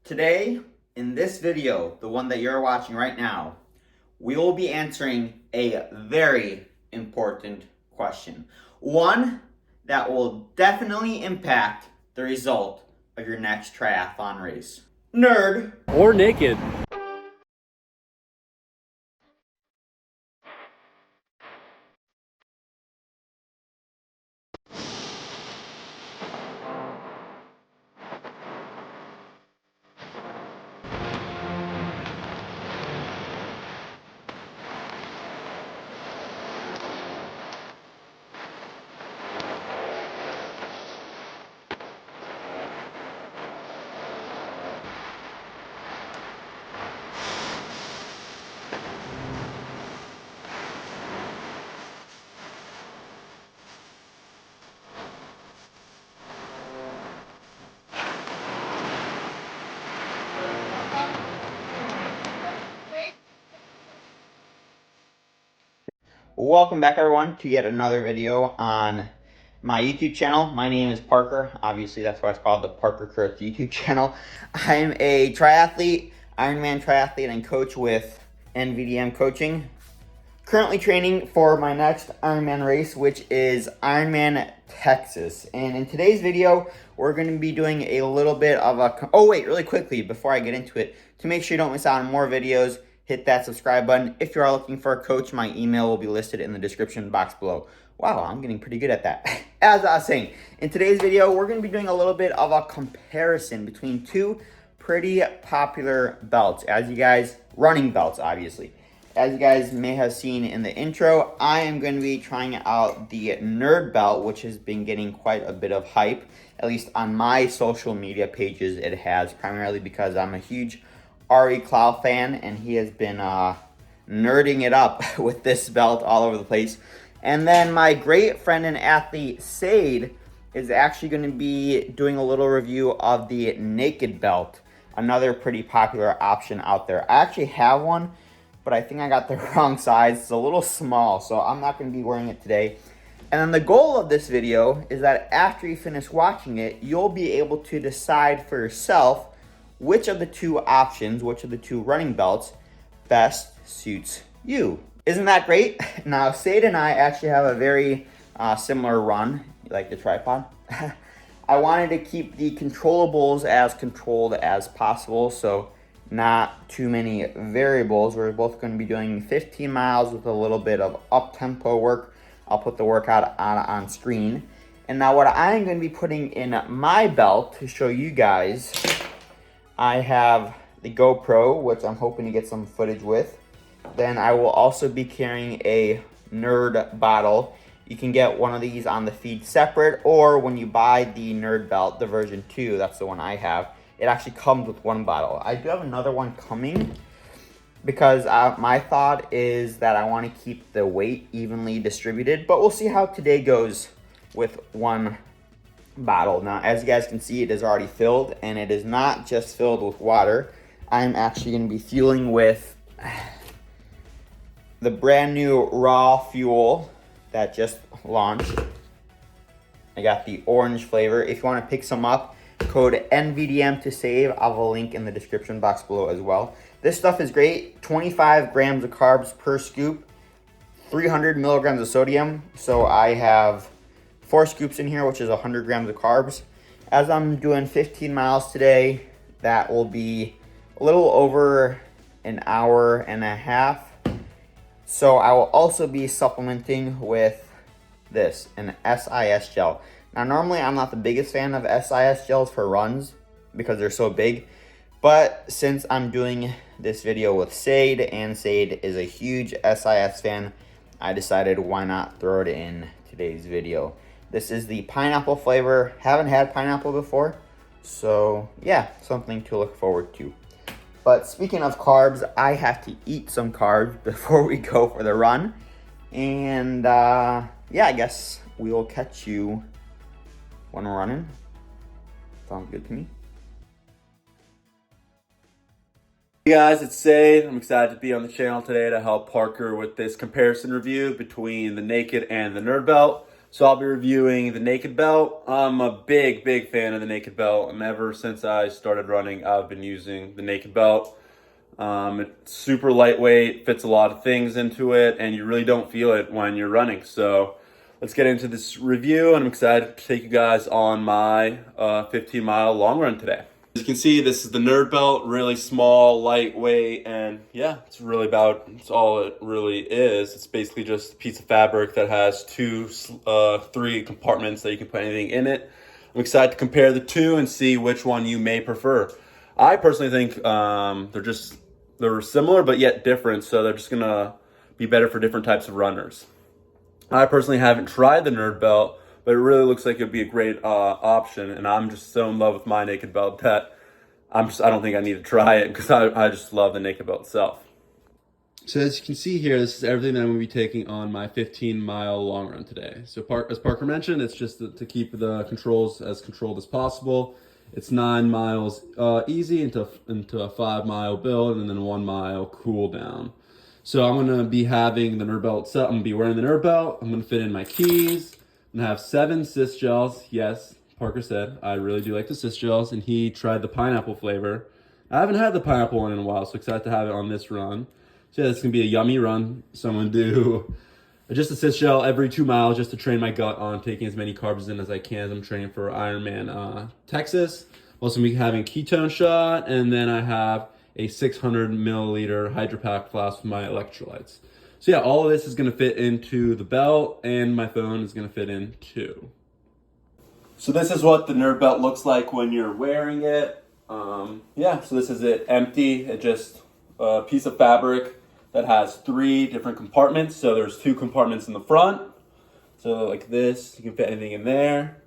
Today, in this video, the one that you're watching right now, we will be answering a very important question. One that will definitely impact the result of your next triathlon race. Nerd. Or naked. Welcome back everyone to yet another video on my YouTube channel. My name is Parker. Obviously that's why it's called the Parker-kerth YouTube channel. I'm a triathlete, Ironman triathlete and coach with NVDM coaching. Currently training for my next Ironman race, which is Ironman Texas. And in today's video, we're going to be doing a little bit of a... Oh wait, really quickly before I get into it, to make sure you don't miss out on more videos, hit that subscribe button. If you are looking for a coach, my email will be listed in the description box below. Wow, I'm getting pretty good at that. As I was saying, in today's video, we're going to be doing a little bit of a comparison between two pretty popular belts. As you guys, running belts, obviously. As you guys may have seen in the intro, I am going to be trying out the Nerd Belt, which has been getting quite a bit of hype. At least on my social media pages, it has, primarily because I'm a huge Ari Clow fan, and he has been nerding it up with this belt all over the place. And then my great friend and athlete, Seid, is actually going to be doing a little review of the Naked Belt, another pretty popular option out there. I actually have one, but I think I got the wrong size. It's a little small, so I'm not going to be wearing it today. And then the goal of this video is that after you finish watching it, you'll be able to decide for yourself which of the two options, which of the two running belts best suits you. Isn't that great? Now, Seid and I actually have a very similar run. You like the tripod? I wanted to keep the controllables as controlled as possible, so not too many variables. We're both going to be doing 15 miles with a little bit of up-tempo work. I'll put the workout on screen. And now what I'm going to be putting in my belt to show you guys, I have the GoPro, which I'm hoping to get some footage with. Then I will also be carrying a Nerd bottle. You can get one of these on the feed separate, or when you buy the Nerd Belt, the version 2, that's the one I have, it actually comes with one bottle. I do have another one coming because my thought is that I want to keep the weight evenly distributed, but we'll see how today goes with one bottle. Now, as you guys can see, it is already filled, and it is not just filled with water. I'm actually going to be fueling with the brand new raw fuel that just launched. I got the orange flavor. If you want to pick some up, code NVDM to save. I'll have a link in the description box below as well. This stuff is great. 25 grams of carbs per scoop, 300 milligrams of sodium. So I have 4 scoops in here, which is 100 grams of carbs. As I'm doing 15 miles today, that will be a little over an hour and a half. So I will also be supplementing with this, an SIS gel. Now, normally I'm not the biggest fan of SIS gels for runs because they're so big, but since I'm doing this video with Seid, and Seid is a huge SIS fan, I decided why not throw it in today's video. This is the pineapple flavor. Haven't had pineapple before, so yeah, something to look forward to. But speaking of carbs, I have to eat some carbs before we go for the run. And yeah, I guess we will catch you when we're running. Sounds good to me. Hey guys, it's Seid. I'm excited to be on the channel today to help Parker with this comparison review between the Naked and the Nerd Belt. So I'll be reviewing the Naked Belt. I'm a big fan of the Naked Belt, and ever since I started running, I've been using the Naked Belt. It's super lightweight, fits a lot of things into it, and you really don't feel it when you're running. So let's get into this review, and I'm excited to take you guys on my 15-mile long run today. As you can see, this is the Nerd Belt, really small, lightweight, and yeah, it's all it really is. It's basically just a piece of fabric that has three compartments that you can put anything in it. I'm excited to compare the two and see which one you may prefer. I personally think they're similar but yet different, so they're just gonna be better for different types of runners. I personally haven't tried the Nerd Belt, but it really looks like it'd be a great option, and I'm just so in love with my Naked Belt that I don't think I need to try it because I just love the Naked Belt itself. So as you can see here, this is everything that I'm going to be taking on my 15-mile long run today. So as Parker mentioned, it's just to keep the controls as controlled as possible. It's 9 miles easy into a 5-mile build and then 1 mile cool down. So I'm going to be having the Nerd Belt set. I'm going to be wearing the Nerd Belt. I'm going to fit in my keys. I'm going to have 7 cyst gels. Yes, Parker said I really do like the cyst gels, and he tried the pineapple flavor. I haven't had the pineapple one in a while, so excited to have it on this run. So yeah, it's going to be a yummy run. So I'm going to do just a cyst gel every 2 miles just to train my gut on taking as many carbs in as I can as I'm training for Ironman Texas. Also going to be having a ketone shot, and then I have a 600 milliliter Hydro Pack flask with my electrolytes. So yeah, all of this is going to fit into the belt, and my phone is going to fit in too. So this is what the Nerd Belt looks like when you're wearing it. Yeah, so this is it empty. It's just a piece of fabric that has 3 different compartments. So there's 2 compartments in the front. So like this, you can fit anything in there,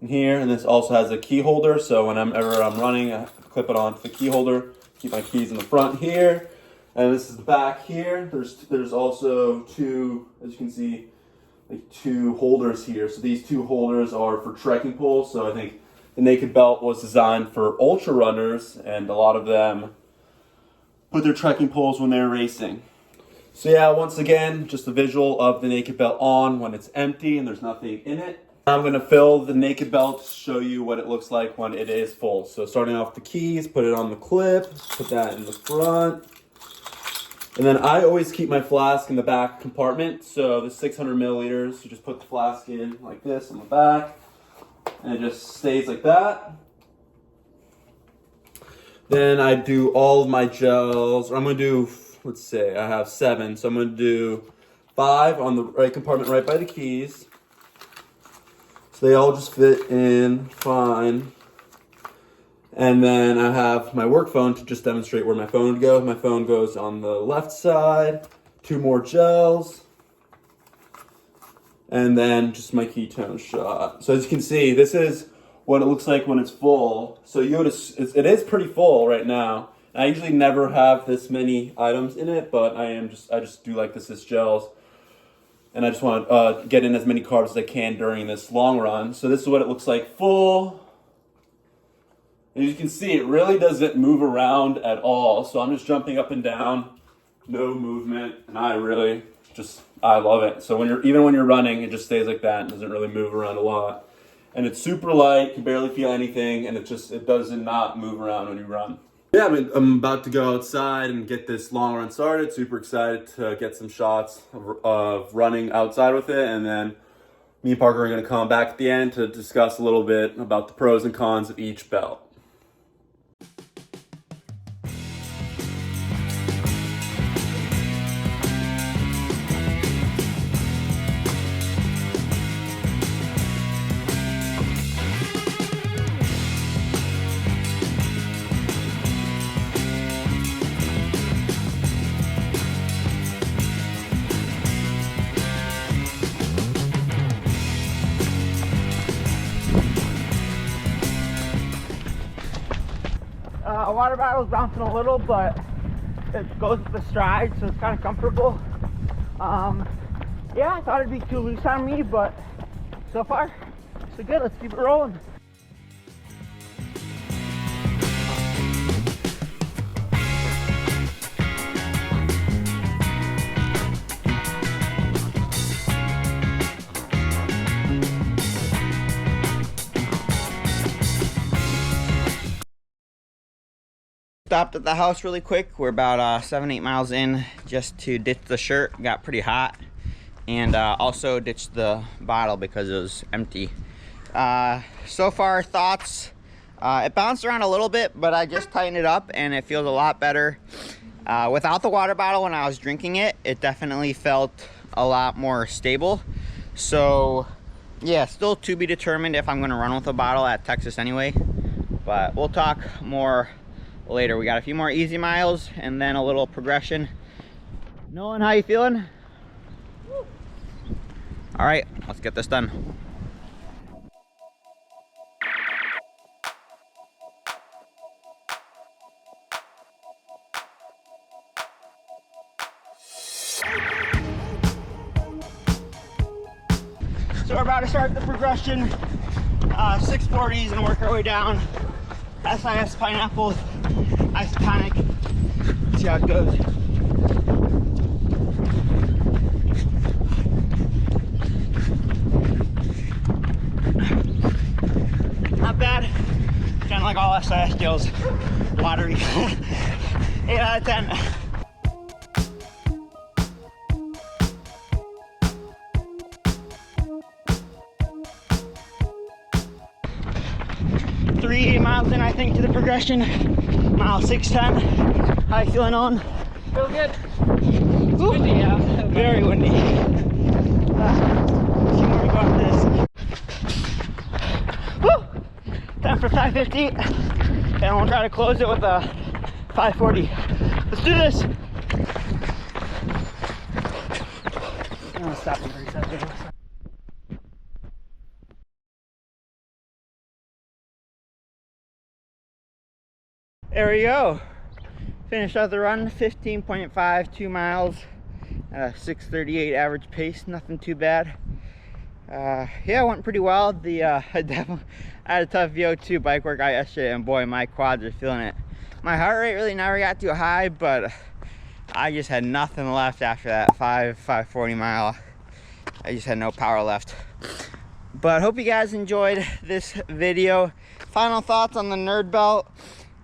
and here. And this also has a key holder. So whenever I'm running, I clip it onto the key holder, keep my keys in the front here. And this is the back here. There's also 2, as you can see, like 2 holders here. So these 2 holders are for trekking poles. So I think the Naked Belt was designed for ultra runners, and a lot of them put their trekking poles when they're racing. So yeah, once again, just a visual of the Naked Belt on when it's empty and there's nothing in it. I'm gonna fill the Naked Belt to show you what it looks like when it is full. So starting off the keys, put it on the clip, put that in the front. And then I always keep my flask in the back compartment. So the 600 milliliters, you just put the flask in like this on the back, and it just stays like that. Then I do all of my gels. I'm gonna do, let's say I have 7, so I'm gonna do 5 on the right compartment right by the keys. So they all just fit in fine. And then I have my work phone to just demonstrate where my phone would go. My phone goes on the left side, 2 more gels, and then just my ketone shot. So as you can see, this is what it looks like when it's full. So you notice it is pretty full right now. I usually never have this many items in it, but I just do like this gels. And I just want to get in as many carbs as I can during this long run. So this is what it looks like full. And you can see it really doesn't move around at all. So I'm just jumping up and down, no movement, and I love it. So even when you're running, it just stays like that and doesn't really move around a lot. And it's super light, you can barely feel anything, and it does not move around when you run. Yeah, I'm about to go outside and get this long run started. Super excited to get some shots of running outside with it, and then me and Parker are going to come back at the end to discuss a little bit about the pros and cons of each belt. Water bottle's bouncing a little, but it goes with the stride, so it's kind of comfortable. Yeah, I thought it'd be too loose on me, but so far, so good. Let's keep it rolling. Stopped at the house really quick. We're about 7-8 miles in just to ditch the shirt. Got pretty hot. And also ditched the bottle because it was empty. So far, thoughts. It bounced around a little bit, but I just tightened it up and it feels a lot better. Without the water bottle, when I was drinking it, it definitely felt a lot more stable. So yeah, still to be determined if I'm going to run with a bottle at Texas anyway. But we'll talk more later. We got a few more easy miles and then a little progression. Nolan, how you feeling? Woo. All right, let's get this done. So we're about to start the progression, 640s, and work our way down. SIS pineapples, isotonic. See how it goes. Not bad. Kind of like all SIS deals. Watery. 8 out of 10. Three miles in, I think, to the progression. Mile 6:10. How you feeling, on? Feel good. It's windy, yeah. Very windy. A few more to go after this. Woo! Time for 550. And we'll try to close it with a 540. Let's do this. I'm gonna stop and reset there. There we go. Finished out the run, 15.5, 2 miles at a 6:38 average pace, nothing too bad. Yeah, it went pretty well. I had a tough VO2 bike workout yesterday, and boy, my quads are feeling it. My heart rate really never got too high, but I just had nothing left after that 540 mile. I just had no power left. But hope you guys enjoyed this video. Final thoughts on the Nerd Belt.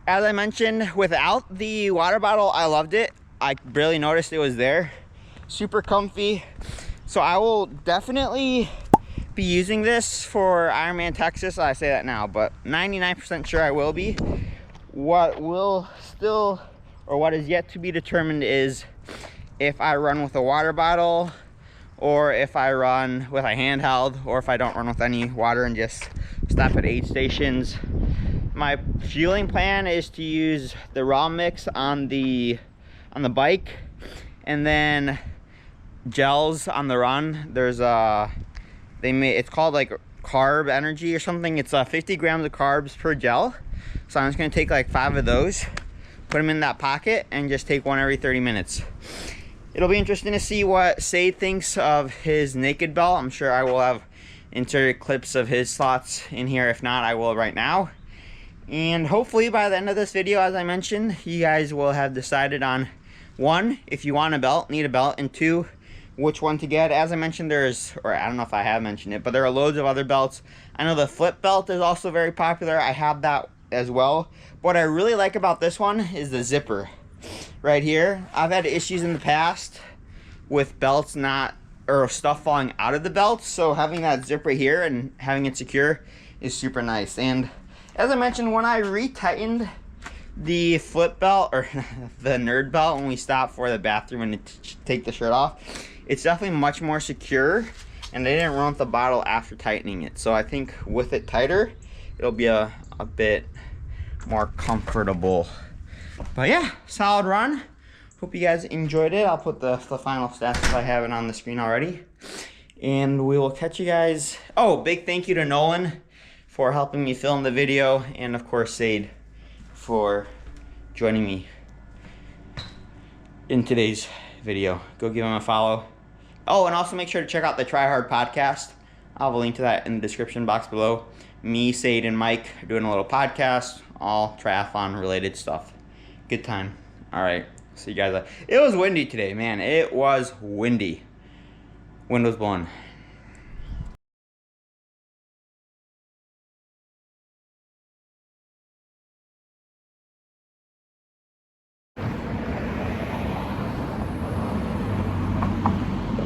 As I mentioned, without the water bottle, I loved it. I barely noticed it was there. Super comfy. So I will definitely be using this for Ironman Texas. I say that now, but 99% sure I will be. What will still, or what is yet to be determined, is if I run with a water bottle, or if I run with a handheld, or if I don't run with any water and just stop at aid stations. My fueling plan is to use the raw mix on the bike, and then gels on the run. There's it's called like carb energy or something. It's 50 grams of carbs per gel. So I'm just gonna take like 5 of those, put them in that pocket, and just take one every 30 minutes. It'll be interesting to see what Seid thinks of his naked belt. I'm sure I will have inserted clips of his thoughts in here. If not, I will right now. And hopefully by the end of this video, as I mentioned, you guys will have decided on 1, if you want a belt, need a belt, and 2, which one to get. As I mentioned, or I don't know if I have mentioned it, but there are loads of other belts. I know the flip belt is also very popular. I have that as well. What I really like about this one is the zipper right here. I've had issues in the past with belts or stuff falling out of the belt, so having that zipper here and having it secure is super nice. And as I mentioned, when I retightened the flip belt, or the Nerd Belt, when we stopped for the bathroom and take the shirt off, it's definitely much more secure, and they didn't run with the bottle after tightening it. So I think with it tighter, it'll be a bit more comfortable. But yeah, solid run. Hope you guys enjoyed it. I'll put the final stats if I haven't on the screen already. And we will catch you guys. Oh, big thank you to Nolan for helping me film the video, and of course Seid for joining me in today's video. Go give him a follow. Oh, and also make sure to check out the Try Hard podcast. I'll have a link to that in the description box below. Me, Seid, and Mike are doing a little podcast, all triathlon related stuff. Good time. All right, see you guys. It was windy today, man. It was windy. Wind was blowing.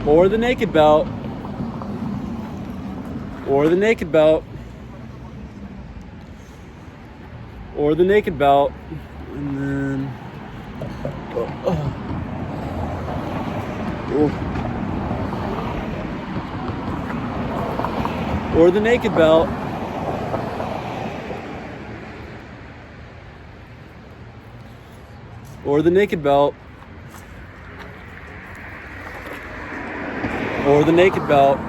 or the naked belt, or the naked belt, or the naked belt, and then or the naked belt, or the naked belt, or the naked belt.